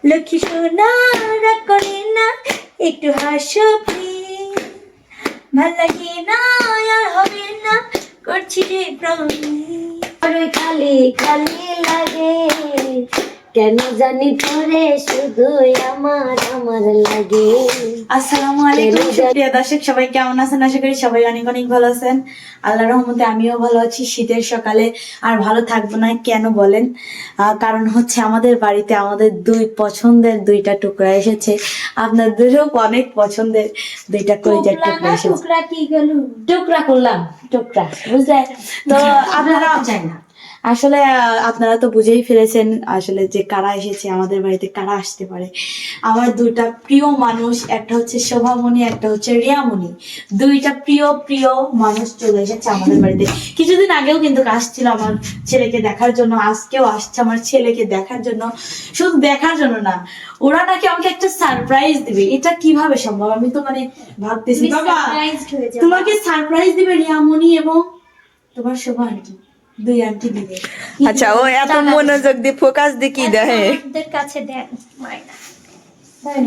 লক্ষ্মী সোনা রাগ করে না, একটু হাসো প্লিজ, ভাল লাগে না আর হবে না, করছি রে প্রমিস। আর ওই খালি খালি লাগে, কেন জানি তোরে শুধু আমার আমার লাগে। আসসালামু আলাইকুম প্রিয় দর্শক, সবাই কেমন আছেন? আশা করি সবাই অনেক অনেক ভালো আছেন। আল্লাহর রহমতে আমিও ভালো আছি। শীতের সকালে আর ভালো থাকবো না কেন বলেন? কারণ হচ্ছে আমাদের বাড়িতে আমাদের দুই পছন্দের দুইটা টুকরা এসেছে, আপনাদেরও অনেক পছন্দের দুইটা কলিজার টুকরা এসেছে। টুকরা কি গেল, টুকরা করলাম, টুকরা বুঝলেন তো? আপনারা চাই না আসলে আপনারা তো বুঝেই ফেলেছেন আসলে যে কারা এসেছে আমাদের বাড়িতে, কারা আসতে পারে। আমার দুইটা প্রিয় মানুষ, একটা হচ্ছে শোভামণি, একটা হচ্ছে রিয়ামণি। দুইটা প্রিয় প্রিয় মানুষ চলে এসেছে আমাদের বাড়িতে। কিছুদিন আগেও কিন্তু আসছিল আমার ছেলেকে দেখার জন্য, আজকেও আসছে আমার ছেলেকে দেখার জন্য। শুধু দেখার জন্য না, ওরা নাকি আমাকে একটা সারপ্রাইজ দিবে। এটা কিভাবে সম্ভব? আমি তো মানে ভাবতেছি বাবা, তোমাকে সারপ্রাইজ দিবে রিয়ামণি এবং তোমার শোভা আন্টি, দুই আন্টি দিবে। আচ্ছা, ও এত মনোযোগ দিয়ে ফোকাস দিয়ে কি দেখে? আমাদের কাছে দেন মাইনা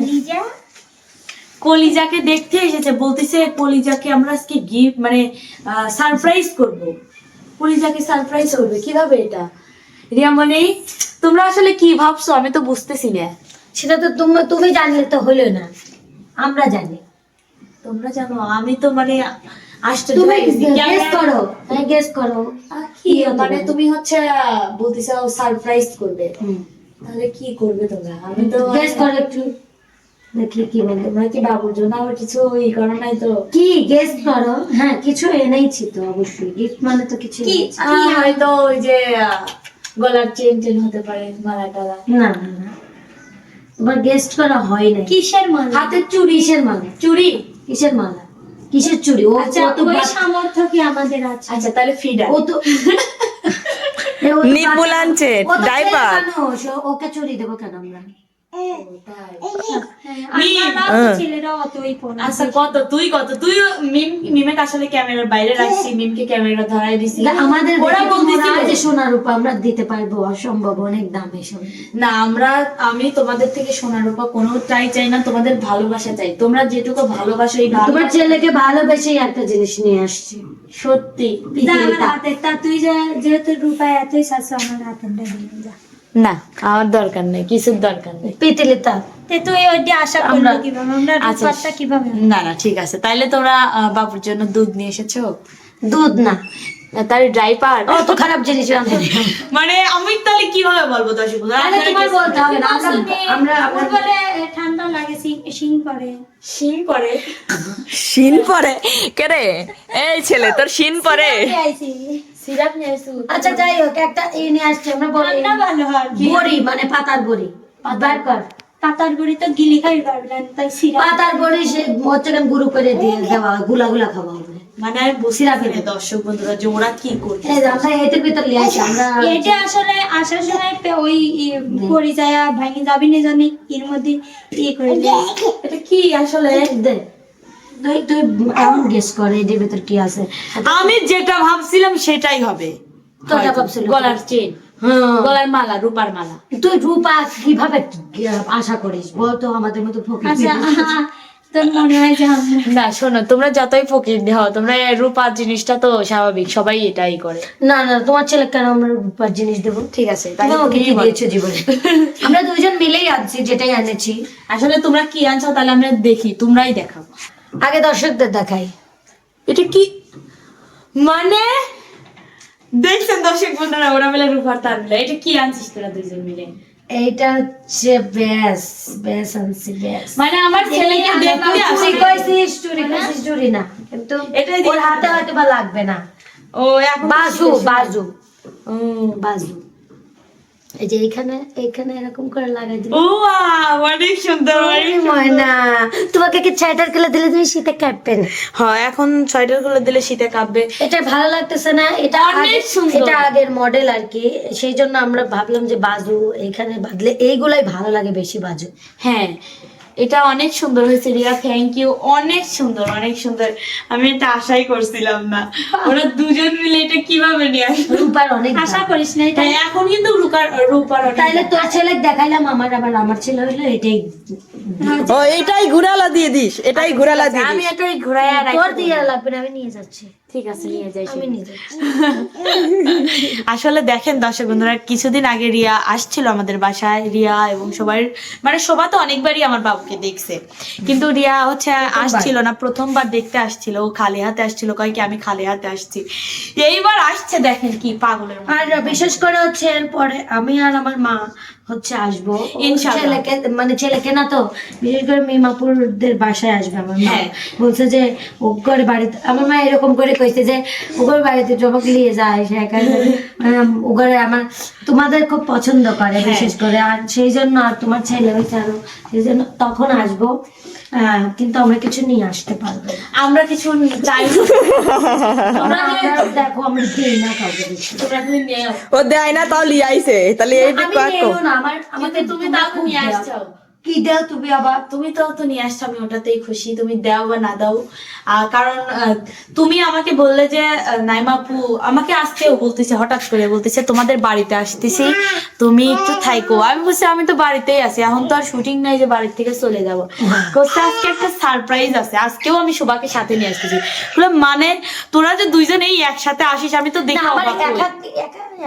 লিজা, কলিজাকে দেখতে এসেছে, বলতেছে কলিজাকে আমরা আজকে গিফট মানে সারপ্রাইজ করব। কলিজাকে সারপ্রাইজ করবে কিভাবে এটা? রিয়ামণি, তোমরা আসলে কি ভাবছো আমি তো বুঝতেছি না। সেটা তো তুমি জানলে তো হলো না, আমরা জানি। তোমরা জানো, আমি তো মানে আশ্চর্য তুমি হয়ে গেছি। গেস করো, হ্যাঁ গেস করো কি মানে তুমি হচ্ছে বলতেছো সারপ্রাইজ করবে, তাহলে কি করবে তোমরা? আমি তো গেস করো একটু দেখি কি বলতে। তোমরা কি বাবুর জন্য আবার কিছু ই করো নাই তো? কি গেস করো? হ্যাঁ কিছু এনেইছি তো অবশ্যই, গিফট মানে তো কিছু কি এনেইছি। হয়তো ওই যে গলার চেন টেন হতে পারে, মালা টালা। না না না, তোমার গেস্ট করা হয় না। কিসের মালা? হাতের চুড়ি। কিসের মালা? চুড়ি? কিসের মালা? কিসের চুড়ি? ও আচ্ছা, কত ওই সামর্থ্য কি আমাদের আছে? আচ্ছা তাহলে ফিডা। ও তো নিপুল আনছে, ডাইপার। ওকে চুড়ি দেবো কেন আমরা? ছেলেরা অতই ফোন। আচ্ছা কত? তুই কত? তুই মিমকে আসলে ক্যামেরার বাইরে রাখছি, মিমকে ক্যামেরা ধরাই দিছি। আমাদের ওরা বলতেছিল যে সোনার রূপা আমরা দিতে পারবো, অসম্ভব অনেক দাম এসব। না, আমি তোমাদের থেকে সোনার রূপা কোনোটাই চাই না, তোমাদের ভালোবাসা চাই। তোমরা যেটুকু ভালোবাসো, এই তোমার ছেলেকে ভালোবেসেই একটা জিনিস নিয়ে আসছি। সত্যি। তুই যেহেতু রূপা এতই শাশু, আমার হাতের যা না, আমার দরকার নেই, কিছুর দরকার নেই। পিতলিতা তুই ওইটা আশা করলি কিভাবে? আমরা রূপারটা কিভাবে? না না ঠিক আছে, তাইলে তোমরা বাবুর জন্য দুধ নিয়ে এসেছো? দুধ না, তার ডাইপার। ও তো খারাপ জিনিস রাঁধে। মানে আমি তাহলে কিভাবে বলবো দর্শক? তোমার বলতে হবে না, আমরা বলে ঠান্ডা লাগে, শিং করে। শিং করে? শিন পরে কে রে? এই ছেলে তোর শিন পরে? সিরাপ নিয়ে আসু। আচ্ছা যাই হোক, একটা এই নিয়ে আসছি আমরা। ঠান্ডা ভালো হয়। বড়ি মানে পাতার বড়ি, বার কর। পাতার বড়ি তো গিলি খাই পারবেন, তাই সিরাপ। পাতার বড়ি সে হচ্ছে গুঁড়ো করে দিয়ে দেওয়া, গুলা গুলা খাওয়া হবে। মানে আমি বুঝি না দর্শক বন্ধুরা যে ওরা কি করছে। এই যে আমরা এতে ভিতর লিয়ে আসি আমরা। এটা আসলে আসার সময় ওই পরি যায় ভাঙি যাবি না জানি, এর মধ্যে করে দেয়। এটা কি আসলে? দে তুই এমন গেস করে এর ভিতর কি আছে। আমি যেটা ভাবছিলাম সেটাই হবে। তোটা ভাবছিল গলার চেন, গলার মালা, রূপার মালা। তুই রূপা কিভাবে আশা করিস বলতো? আমাদের মতো ফকির তোর মনে হয় যে না, শোনো, তোমরা যতই ফকির হও, তোমরা রূপার জিনিসটা তো স্বাভাবিক, সবাই এটাই করে। না না, তোমার ছেলে কেন আমরা রূপার জিনিস দেবো? ঠিক আছে, তুমি ওকে কি দিয়েছো জীবনে? আমরা দুইজন মিলেই আনছি, যেটাই এনেছি। আসলে তোমরা কি আনছো তাহলে আমরা দেখি, তোমরাই দেখাও। আগে দর্শকদের দেখাই। এটা কি মানে? দেখছেন দর্শক বন্ধুরা, ওরা মিলে রূপার তার মিলে। এটা কি আনছিস তোরা দুইজন মিলে? এইটা হচ্ছে ব্যাস ব্যাস আনছি, ব্যাস। মানে আমার ছেলেকে দেখতে আসছে। চুরি না, কিন্তু এটাই ওর হাতে হয়তো বা লাগবে না। ও এখন বাজু বাজু ও বাজু, এই যে এখানে এখানে এরকম করে লাগাই দিই। ও অনেক সুন্দর, অনেক ময়না, তোমাকে কি সোয়েটার গুলো দিলে তুমি শীতে কাঁপবে না? হ্যাঁ, এখন সোয়েটার গুলো দিলে শীতে কাঁপবে। এটা ভালো লাগতেছে না? এটা অনেক সুন্দর। এটা আগের মডেল আর কি, সেই জন্য আমরা ভাবলাম যে বাজু এখানে বাঁধলে এইগুলাই ভালো লাগে বেশি। বাজু হ্যাঁ, এটা অনেক সুন্দর হয়েছে রিয়া, থ্যাংক ইউ, অনেক সুন্দর অনেক সুন্দর। আমি এটা আশাই করছিলাম না, ওরা দুজন মিলে এটা কিভাবে নিয়ে আসলো। রূপার অনেক আশা দাম। করিস না এটা। হ্যাঁ, এখন কিন্তু রূপার অনেক তাইলে তোর ছেলে দেখাইলাম, আমার ছেলে হইলো এটাই। ও এটাই ঘুরালা দিয়ে দিস, এটাই ঘুরালা দিয়ে আমি দিস। এটাই ঘুরাইয়া তোর রাখি। দিয়ে লাগবে না, আমি নিয়ে যাচ্ছি। ঠিক আছে, নিয়ে যাই। আমি নিয়ে যাচ্ছি। আসলে দেখেন দর্শক বন্ধুরা, কিছুদিন আগে রিয়া আসছিল আমাদের বাসায়, রিয়া এবং সবাই মানে শোভা তো অনেকবারই আমার বাবুকে দেখছে, কিন্তু রিয়া হচ্ছে আসছিল না, প্রথমবার দেখতে আসছিল, ও খালি হাতে আসছিল, কয় কি আমি খালি হাতে আসছি, এইবার আসছে দেখেন কি পাগলের মতো। আর বিশেষ করে হচ্ছে এরপরে আমি আর আমার মা হচ্ছে আসবো ইনশাআল্লাহ। ছেলেকে, মানে ছেলেকে না তো, বিশেষ করে মিমাপুরদের বাসায় আসবে আমার মা। হ্যাঁ। বলছে যে ওগর বাড়িতে, আমার মা এরকম করে কইছে যে ওগর বাড়িতে জবাক নিয়ে যায়, সে ওগরে আমার তোমাদের খুব পছন্দ করে বিশেষ করে, আর সেই জন্য, আর তোমার ছেলে হয়েছে আরো, সেই জন্য তখন আসবো। কিন্তু আমরা কিছু নিয়ে আসতে পারবো না। আমরা কিছু চাই না। আমরা দেখো আমরা দিই না কাউকে বেশি। তোমরা খালি নিয়ে যাও। ও দেয় না তাও লিয়ে আইছে, তাহলে এইটা আমি কাকো। নেইও না, আমাকে কিন্তু তুমি দাও, তুমি নিয়ে আসছো। কি দাও তুমি আবার? তুমি তো নিয়ে আসছো, আমি ওটাতেই খুশি, তুমি দাও বা না দাও। কারণ তুমি আমাকে বললে যে নাইমা আপু আমাকে আসতেও বলতেছে, হঠাৎ করে বলতেছে তোমাদের বাড়িতে আসতেছি, তুমি একটু থাইকো। আমি বলছি আমি তো বাড়িতেই আছি, এখন তো আর শুটিং নাই যে বাড়ির থেকে চলে যাবো। বলছে আজকে একটা সারপ্রাইজ আছে, আজকেও আমি শোভাকে সাথে নিয়ে আসতেছি। বললাম মানে তোরা যে দুইজনেই একসাথে আসিস, আমি তো না, দেখে আমার অবাক হই।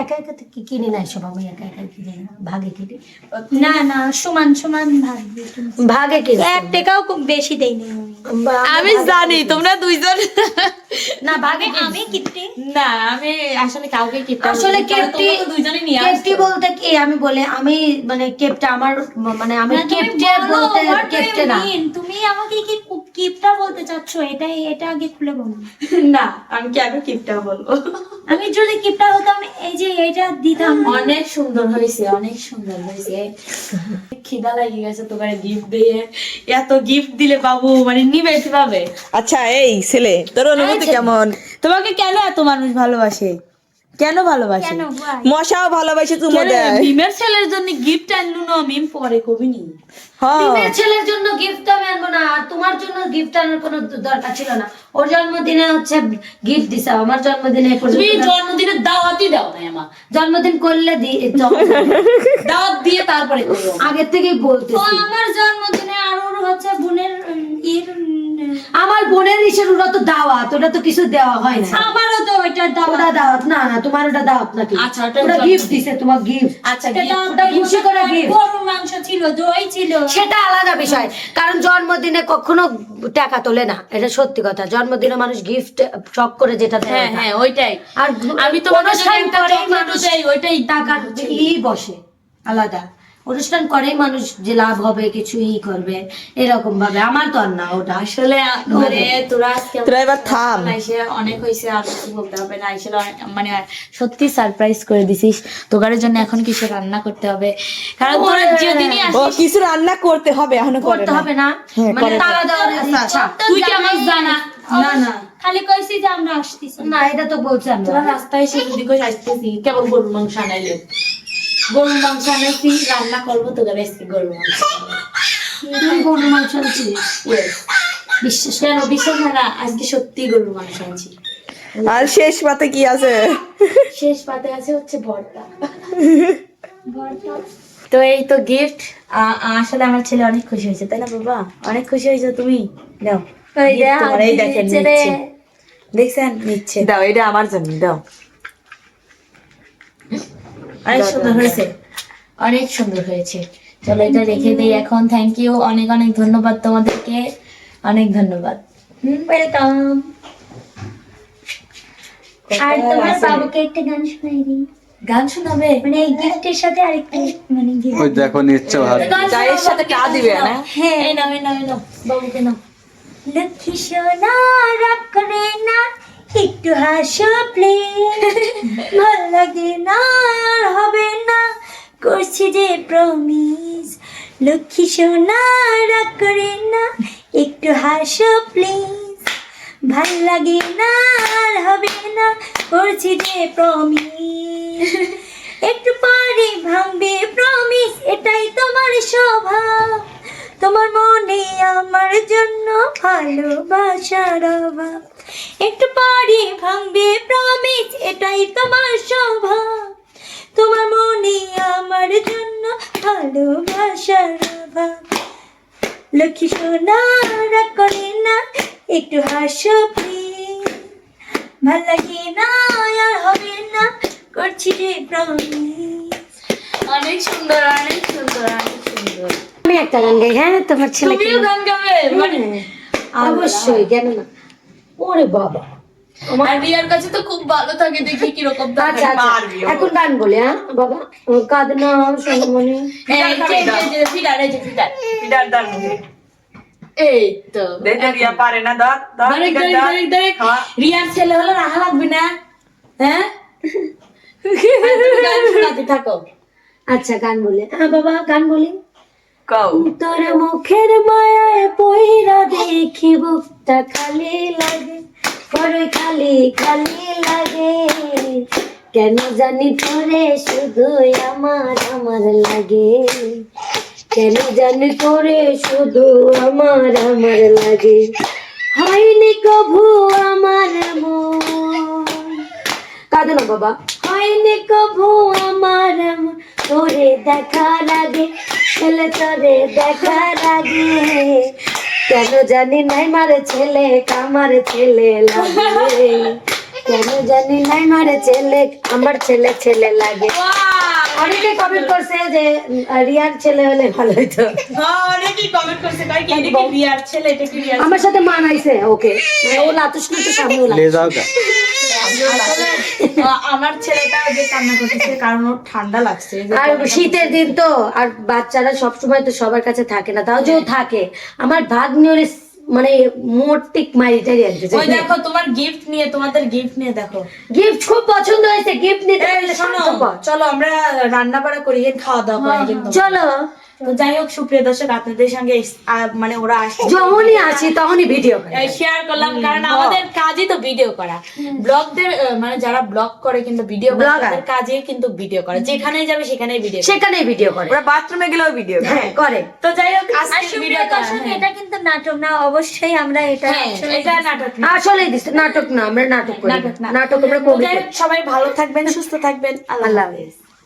একা একা তো কিনি নাই সব, আমি একা একা কিনি না, ভাগে কিনি। না না, সমান সমান ভাববে তুমি। ভাগে কিনি। 1 টাকাও খুব বেশি দেই না আমি। আমি জানি তোমরা দুইজন না ভাগে আমি কিপটে। না, আমি আসলে কাউকে কিপটা আসলে বলি না, কারণ তোমরা তো দুইজনে নিয়ে কেপটি আসছো। বলতে কি আমি বলে, আমি মানে কেপটা আমার, মানে আমি না, তুমি কেপটে বলো, বলতে what do you কেপটে না। mean? তুমি আমাকে কি কিপটা বলতে চাচ্ছ? এটা আগে খুলে বলো। না, আমি কেন কিপটা বলবো? আমি যদি কিপটা হতাম এই যে এটা দিতাম। অনেক সুন্দর হয়েছে, অনেক সুন্দর হয়েছে। খিদা লাগে গেছে তোমার গিফট দিয়ে, এত গিফট দিলে বাবু মানে নিবে কিভাবে? আচ্ছা এই ছেলে, তোর অনুভূতি কেমন? তোমাকে কেন এত মানুষ ভালোবাসে? কেন ভালোবাসে? কেন ভাই? মশাও ভালোবাসে তুমি কেন? দেয়। মিমের ছেলের জন্য গিফট আনলু না, মিম পরে কবি নি। হ্যাঁ মেয়ের ছেলের জন্য গিফট আমি আনবো না, আর তোমার জন্য গিফট আনার কোনো দরকার ছিল না। ওর জন্মদিনে হচ্ছে গিফট দিছে, আমার জন্মদিনে এই তুমি পর্যন্ত জন্মদিনে দাওয়াতই দাও না আমার। জন্মদিন করলে দাওয়াত দিয়ে তারপরে করো। আগের থেকেই ও বলতেছি। আমার জন্মদিনে আর ওর হচ্ছে বোনের আমার বোনের ইসের ওরা তো দাওয়াত, ওটা তো কিছু দেওয়া হয় না। আমারও তো ওইটা দাওয়া। ওটা দাওয়াত না, না তোমার ওটা দাওয়াত নাকি? আচ্ছা, ওটা ওটা জন্মদিন। গিফট দিছে, তোমার গিফট। আচ্ছা, ওটা খুশি করে gift। গরুর মাংস ছিল, দই ছিল। সেটা আলাদা বিষয়, কারণ জন্মদিনে কখনো টাকা তোলে না, এটা সত্যি কথা। জন্মদিনে মানুষ গিফট শখ করে যেটা দেয় হ্যাঁ ওটা। হ্যাঁ, ওইটাই। আর আমি তোমাকে যদি অনুষ্ঠান একটা করেই চকলেটও মানুষ দেই, ওইটাই টাকার বসে আলাদা। অনুষ্ঠান করেই মানুষ যে লাভ হবে কিছু করবে এরকম ভাবে, আমার তো আর না ওটা। আসলে মানে তোরা আজকে তোরা এবার থাম। এসে অনেক হয়েছে, আর কিছু বলতে হবে না। আসলে মানে সত্যি সারপ্রাইজ করে দিছিস। তোগারের জন্য এখন কিছু রান্না করতে হবে, কারণ তোরা যেদিনই ও আসিস কিছু রান্না করতে হবে, এখনো করে করতে না। হবে না, হ্যাঁ, মানে করে না। তালা দেওয়ার ইচ্ছা। তুই কি আমার জানা? না না, খালি কইছি যে আমরা আসতেছি। না এটা তো বলছেন তোরা রাস্তায় এসে যদি কই আসতেছি কেবল গরুর মাংস আনাইলে, গরুর মাংস আনাইছি, রান্না করবো তোদের আজকে গরুর মাংস। তুই গরুর মাংস আনছিস? Yes. বিশ্বাস কেন বিশ্বাস হয় না? আজকে সত্যি গরুর মাংস আনছি। আর শেষ পাতে কি আছে? শেষ পাতে আছে হচ্ছে ভর্তা। ভর্তা। তো এই তো গিফট। আসলে আমার ছেলে অনেক খুশি হয়েছে, তাই না বাবা? অনেক খুশি হয়েছে। তুমি দাও ওই gift যে তোমার, এই দেখেন দিচ্ছে রে। নিচ্ছে। দেখছেন নিচ্ছে। দাও, এটা আমার জন্য দাও। অনেক সুন্দর হয়েছে, অনেক সুন্দর হয়েছে। চলো এটা রেখে দেই এখন। থ্যাংক ইউ, অনেক অনেক ধন্যবাদ তোমাদেরকে, অনেক ধন্যবাদ। ওয়েলকাম। আর তোমার বাবুকে একটা গান শোনাই দিই, গান শোনাবে? মানে এই গিফটের সাথে আরেকটা মানে gift। ওই দেখো নিচ্ছে ভাত। চায়ের সাথে কা দিবে না? হ্যাঁ, এই নাও, এই নাও, এই নাও, বাবুকে নাও। লক্ষ্মী সোনা রাগ করে না, একটু হাসো প্লিজ, ভাল লাগে না আর হবে না, করছি যে প্রমিস। লক্ষ্মী সোনা রাগ করে না, একটু হাসো প্লিজ, ভাল লাগে না আর হবে না, করছি যে প্রমিস। একটু পরে ভাঙবে প্রমিস, এটাই তোমার স্বভাব, তোমার মনে আমার জন্য ভালোবাসার অভাব, একটু পরে ভাঙবে প্রমিস, এটাই তোমার স্বভাব। তোমার মনে আমার জন্য ভালোবাসার অভাব, লক্ষ্মী সোনা রাগ করে না, একটু হাসো প্লিজ, ভাল লাগে না আর হবে না, করছি রে প্রমিস। অনেক সুন্দর, অনেক সুন্দর, অনেক সুন্দর। আমি একটা গান গাই, হ্যাঁ তোমার ছেলে তুমিও গান গাবে মানে অবশ্যই, কেন না। ওরে বাবা, আর রিয়ার কাছে তো খুব ভালো থাকে, দেখি কিরকম আচ্ছা আচ্ছা, এখন গান বলে, হ্যাঁ বাবা, কাঁদনা সোনামণি। ফিডার দার মুখে এই তো দেখে রিয়া পারে না, ধর ধর ডাইরেক্ট ফিডার ধর। ডাইরেক্ট ডাইরেক্ট খাওয়া। রিয়ার ছেলে হলে রাখা লাগবে না, হ্যাঁ? তুমি গান শোনাতে থাকো। আচ্ছা গান বলে, হ্যাঁ বাবা গান বলি। কও তোর মুখের মায়ায় পইরা দেখি বুকটা খালি লাগে, বড় খালি খালি লাগে, কেন জানি তোরে শুধু আমার আমার লাগে, কেন জানি তোরে শুধু আমার আমার লাগে, হয়নি কভু আমার মন, কাঁদে না বাবা, হয়নি কভু আমার মন, তোরে দেখার আগে, ছেলে তোরে দেখার আগে, কেন জানি নাই মারে ছেলে কামার ছেলে লাগে, কেন জানি নাই মারে ছেলে আমার ছেলে ছেলে লাগে। অনেকে কমেন্ট করছে যে রিয়ার ছেলে হলে ভালো হইতো। হ্যাঁ, অনেকেই কমেন্ট করছে, কয় কি এটা কি রিয়ার ছেলে, এটা কি রিয়ার আমার সাথে মানাইছে ওকে, ও লাতুস না তো সামনে ले जाओगा আসলে আমার ছেলেটা যে কান্না করতেছে কারণ ওর ঠান্ডা লাগছে। এই যে আর শীতের দিন তো, আর বাচ্চারা সবসময় তো সবার কাছে থাকে না, তাও যে ও থাকে, আমার ভাগ্নি ওরে মানে মোটিক মাইটারি আনছে। ওই দেখো তোমার গিফট নিয়ে, তোমাদের গিফট নিয়ে দেখো। গিফট খুব পছন্দ হয়েছে, গিফট নিতে এই পারলে শোনো, স্বার্থপর। চলো আমরা রান্না বাড়া করি, খাওয়া দাওয়া করি কিন্তু। চলো, তো যাই হোক সুপ্রিয় দর্শক, আপনাদের সঙ্গে মানে ওরা আসছে, যখনই আসি তখনই ভিডিও শেয়ার করলাম, কারণ আমাদের কাজই তো ভিডিও করা। ব্লগদের মানে যারা ব্লগ করে কিন্তু ভিডিও করে, Blogger। তাদের কাজে কিন্তু ভিডিও করে, যেখানেই যাবে সেখানেই ভিডিও করে। সেখানেই ভিডিও করে, ওরা বাথরুমে গেলেও ভিডিও হ্যাঁ করে। তো যাই হোক আর আজকের সুপ্রিয় ভিডিওটা, দর্শক, এটা কিন্তু নাটক না, অবশ্যই আমরা এটা হ্যাঁ আসলে এটা নাটক না। আসলে নাটক না, আমরা নাটক করি, নাটক না। নাটক আমরা তো কবি যাই হোক, সবাই ভালো থাকবেন, সুস্থ থাকবেন, আল্লাহ আল্লাহ হাফেজ। হাফেজ।